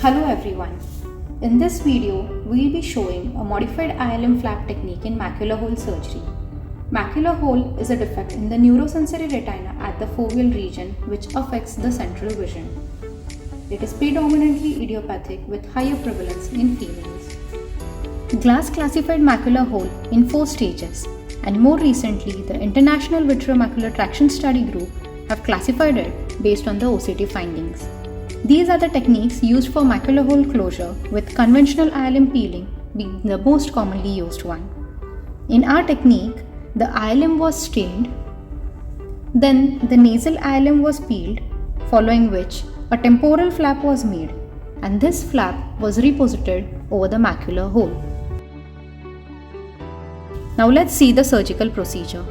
Hello everyone. In this video, we will be showing a modified ILMflap technique in macular hole surgery. Macular hole is a defect in the neurosensory retina at the foveal region which affects the central vision. It is predominantly idiopathic with higher prevalence in females. Glass classified macular hole in 4 stages, and more recently the International Vitreomacular Traction Study Group have classified it based on the OCT findings. These are the techniques used for macular hole closure, with conventional ILM peeling being the most commonly used one. In our technique, the ILM was stained, then the nasal ILM was peeled, following which a temporal flap was made, and this flap was reposited over the macular hole. Now let's see the surgical procedure.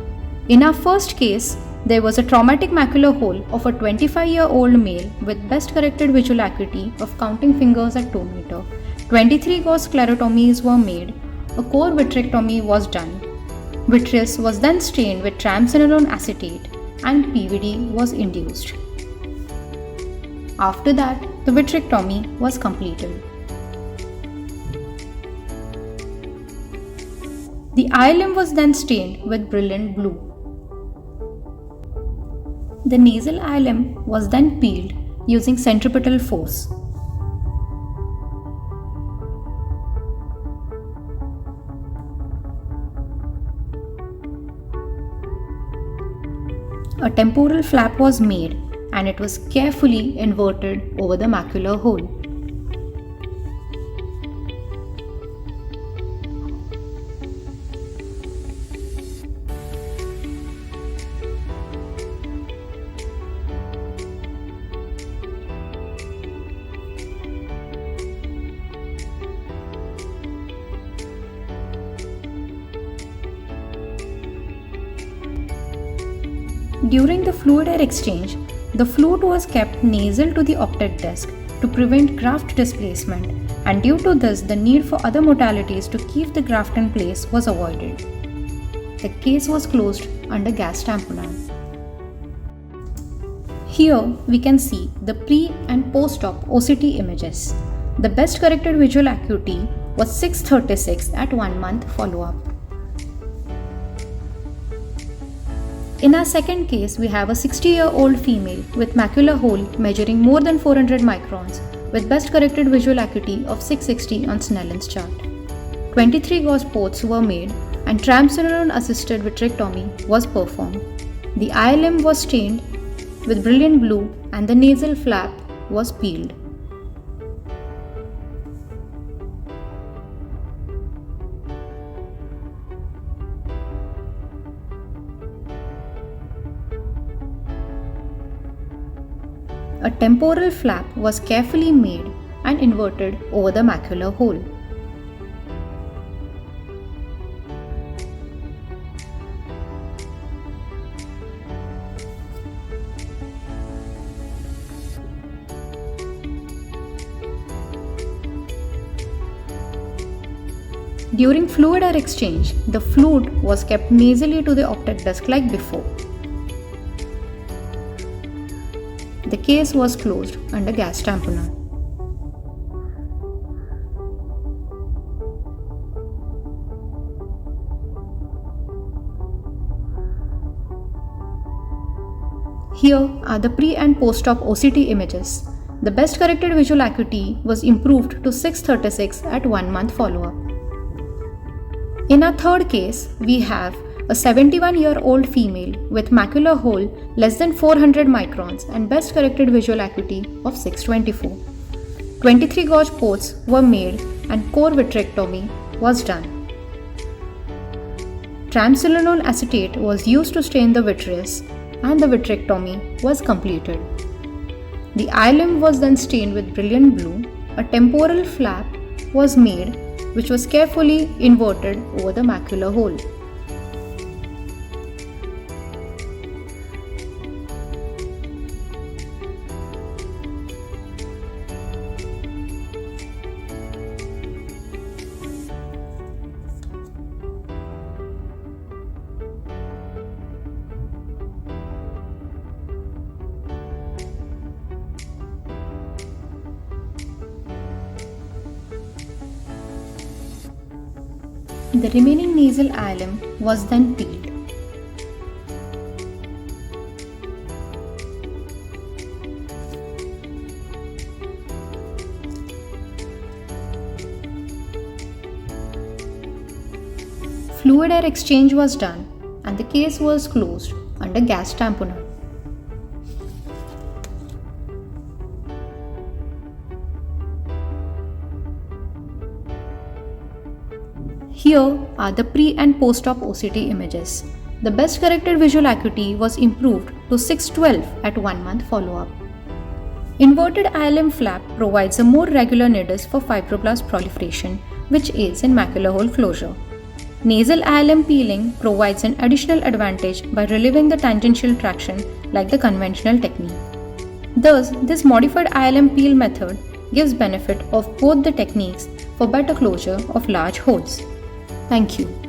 In our first case, there was a traumatic macular hole of a 25-year-old male with best corrected visual acuity of counting fingers at 2 meters. 23 gauge sclerotomies were made. A core vitrectomy was done. Vitreous was then stained with triamcinolone acetate and PVD was induced. After that, the vitrectomy was completed. The ILM was then stained with brilliant blue. The nasal ILM was then peeled using centripetal force. A temporal flap was made and it was carefully inverted over the macular hole. During the fluid air exchange, the fluid was kept nasal to the optic disc to prevent graft displacement, and due to this, the need for other modalities to keep the graft in place was avoided. The case was closed under gas tamponade. Here we can see the pre and post-op OCT images. The best corrected visual acuity was 636 at 1 month follow-up. In our second case, we have a 60-year-old female with macular hole measuring more than 400 microns with best corrected visual acuity of 660 on Snellen's chart. 23 gauge ports were made and triamcinolone assisted vitrectomy was performed. The ILM was stained with brilliant blue and the nasal flap was peeled. A temporal flap was carefully made and inverted over the macular hole. During fluid air exchange, the fluid was kept nasally to the optic disc like before. The case was closed under gas tamponade. Here are the pre and post-op OCT images. The best corrected visual acuity was improved to 636 at 1 month follow-up. In our third case, we have a 71-year-old female with macular hole less than 400 microns and best corrected visual acuity of 624. 23 gauge ports were made and core vitrectomy was done. Triamcinolone acetate was used to stain the vitreous and the vitrectomy was completed. The ILM was then stained with brilliant blue. A temporal flap was made which was carefully inverted over the macular hole. The remaining nasal ILM was then peeled. Fluid air exchange was done and the case was closed under gas tamponade. Here are the pre and post-op OCT images. The best corrected visual acuity was improved to 612 at 1 month follow-up. Inverted ILMflap provides a more regular nidus for fibroblast proliferation, which aids in macular hole closure. Nasal ILM peeling provides an additional advantage by relieving the tangential traction like the conventional technique. Thus, this modified ILM peel method gives benefit of both the techniques for better closure of large holes. Thank you.